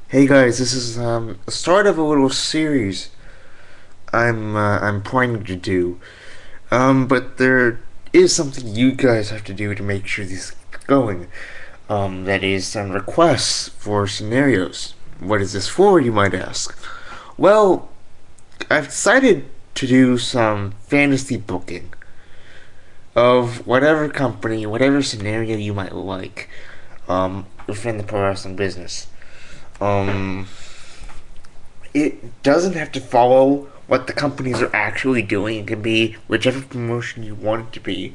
Hey guys, this is the start of a little series I'm planning to do. But there is something you guys have to do to make sure this keeps going. That is some requests for scenarios. What is this for, you might ask? Well, I've decided to do some fantasy booking of whatever company, whatever scenario you might like, within the pro wrestling business. Um, it doesn't have to follow what the companies are actually doing. It can be whichever promotion you want it to be.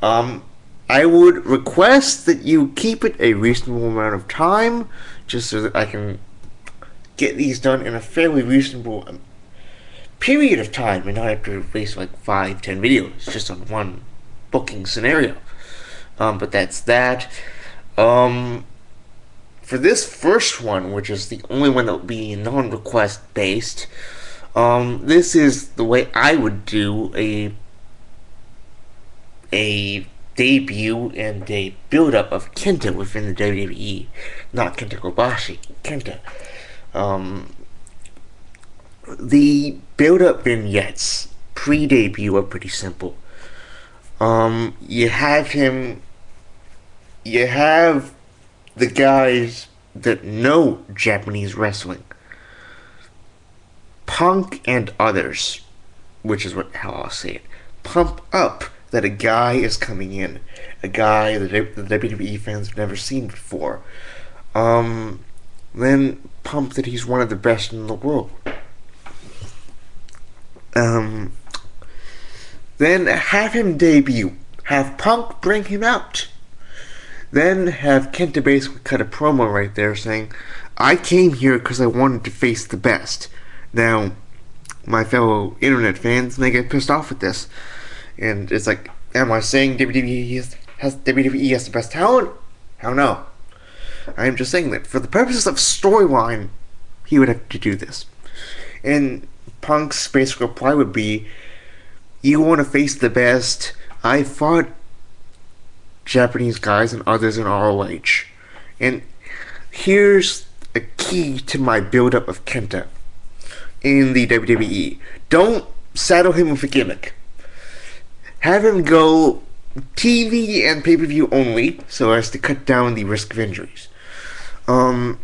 Um, I would request that you keep it a reasonable amount of time, just so that I can get these done in a fairly reasonable period of time and not have to waste like 5, 10 videos just on one booking scenario. But that's that. Um, for this first one, which is the only one that will be non-request based, this is the way I would do a debut and a build-up of Kenta within the WWE, not Kenta Kobashi, Kenta. Um, the build-up vignettes pre-debut are pretty simple. You have him, you have the guys that know Japanese wrestling, Punk and others, which is how I'll say it, pump up that a guy is coming in, a guy that the WWE fans have never seen before. Um, then pump that he's one of the best in the world. Um, then have him debut. Have Punk bring him out. Then have Kenta basically cut a promo right there saying, I came here because I wanted to face the best. Now, my fellow internet fans may get pissed off with this. And it's like, am I saying WWE has the best talent? Hell no. I'm just saying that for the purposes of storyline, he would have to do this. And Punk's basic reply would be, you want to face the best. I fought Japanese guys and others in ROH. And here's a key to my build-up of Kenta in the WWE. Don't saddle him with a gimmick. Have him go TV and pay-per-view only, so as to cut down the risk of injuries. Um,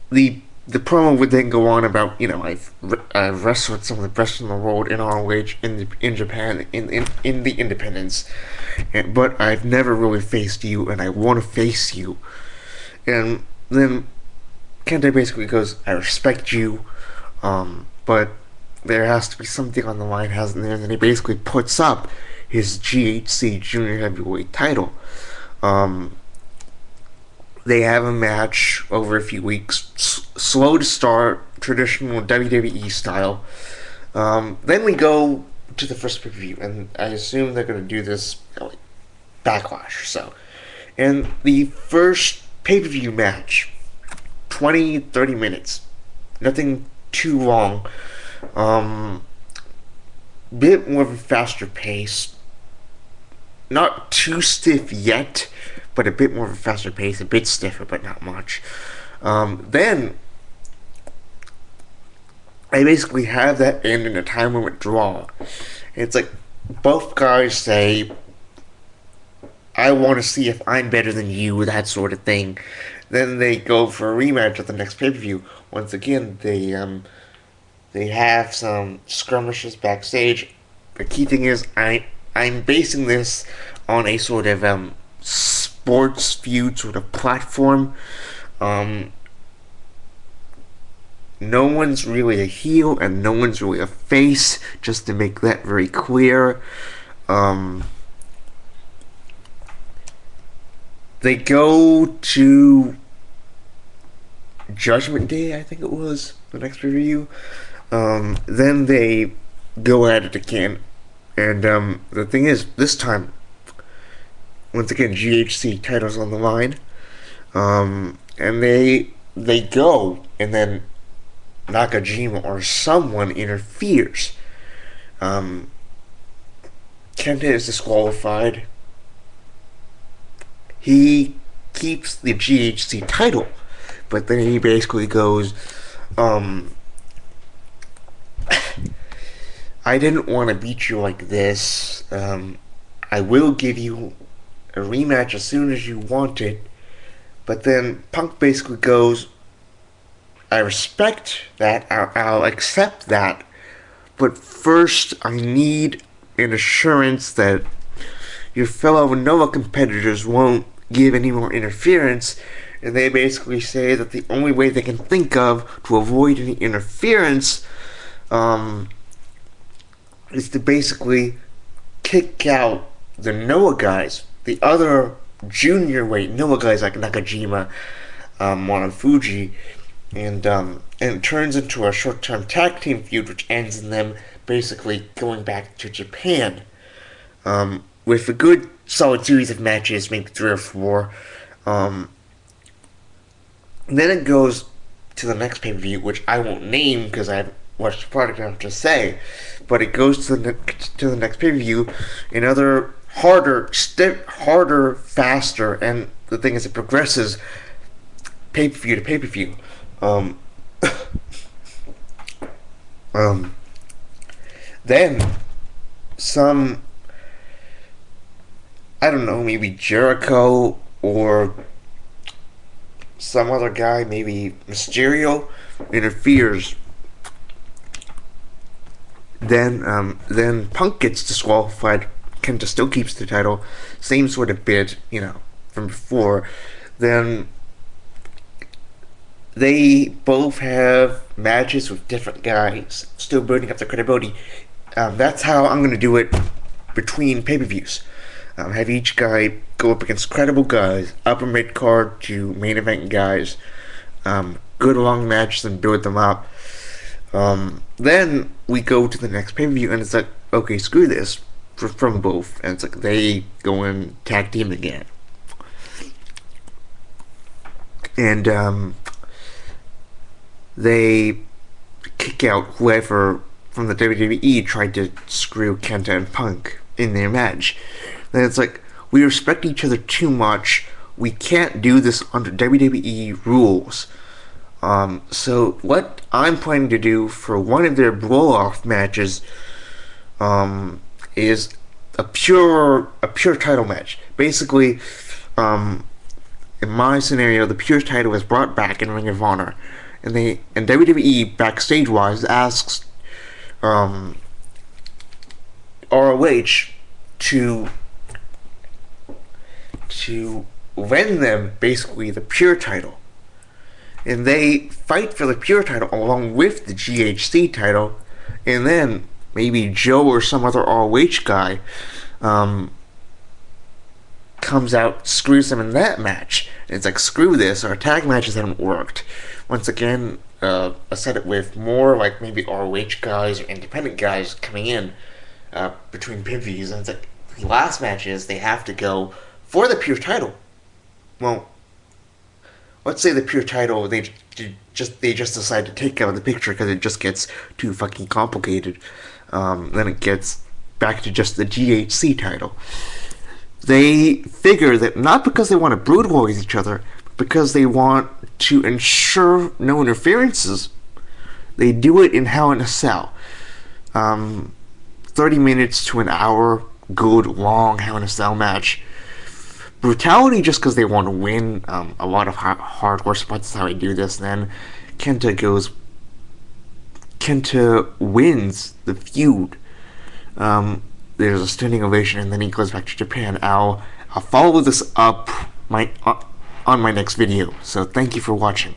the promo would then go on about, I've wrestled some of the best in the world in ROH, in Japan, in the independents, but I've never really faced you, and I want to face you. And then Kenta basically goes, I respect you, but there has to be something on the line, hasn't there? And then he basically puts up his GHC Junior Heavyweight title. They have a match over a few weeks, slow to start, traditional WWE style. Then we go to the first pay-per-view, and I assume they're going to do this like Backlash or so. And the first pay-per-view match, 20-30 minutes, nothing too long. Bit more of a faster pace, not too stiff yet, but a bit more of a faster pace, a bit stiffer, but not much. Then I basically have that end in a time limit draw. It's like both guys say, I want to see if I'm better than you, that sort of thing. Then they go for a rematch at the next pay per view. Once again, they have some skirmishes backstage. The key thing is, I'm basing this on a sort of sports feud sort of platform. No one's really a heel and no one's really a face, just to make that very clear. They go to Judgment Day, I think it was, the next review. Then they go at it again. And the thing is, this time, once again, GHC titles on the line. And they go, and then Nakajima or someone interferes. Kenta is disqualified. He keeps the GHC title, but then he basically goes, I didn't want to beat you like this. I will give you a rematch as soon as you want it. But then Punk basically goes, I respect that, I'll accept that, but first I need an assurance that your fellow Noah competitors won't give any more interference, and they basically say that the only way they can think of to avoid any interference is to basically kick out the Noah guys, the other junior weight Noah guys like Nakajima, Monofuji, and it turns into a short-term tag team feud, which ends in them basically going back to Japan, with a good solid series of matches, maybe 3 or 4. Then it goes to the next pay-per-view, which I won't name because I haven't watched the product enough to say, but it goes to the next pay-per-view, another harder, faster, and the thing is, it progresses pay-per-view to pay-per-view. Then some, I don't know, maybe Jericho or some other guy, maybe Mysterio, interferes. Then Punk gets disqualified. Kenta still keeps the title. Same sort of bit, from before. Then they both have matches with different guys, still building up their credibility. That's how I'm going to do it between pay-per-views. Have each guy go up against credible guys, upper mid-card to main event guys. Good long matches and build them up. Then we go to the next pay-per-view and it's like, okay, screw this, from both. And it's like they go in tag team again. And they kick out whoever from the WWE tried to screw Kenta and Punk in their match. Then it's like, we respect each other too much. We can't do this under WWE rules. So what I'm planning to do for one of their blow-off matches is a pure title match. Basically, in my scenario, the pure title is brought back in Ring of Honor, and WWE backstage-wise asks ROH to lend them basically the pure title, and they fight for the pure title along with the GHC title, and then maybe Joe or some other ROH guy comes out, screws them in that match. And it's like, screw this, our tag matches haven't worked. Once again, I said it with more like maybe ROH guys or independent guys coming in between pay-per-views, and it's like, the last matches, they have to go for the pure title. Well, let's say the pure title, they just decide to take out of the picture because it just gets too fucking complicated. Then it gets back to just the GHC title. They figure that not because they want to brutalize each other, but because they want to ensure no interferences, they do it in Hell in a Cell. 30 minutes to an hour, good, long Hell in a Cell match. Brutality just because they want to win. A lot of hardcore spots is how I do this. Then Kenta wins the feud. There's a standing ovation, and then he goes back to Japan. I'll follow this up on my next video. So thank you for watching.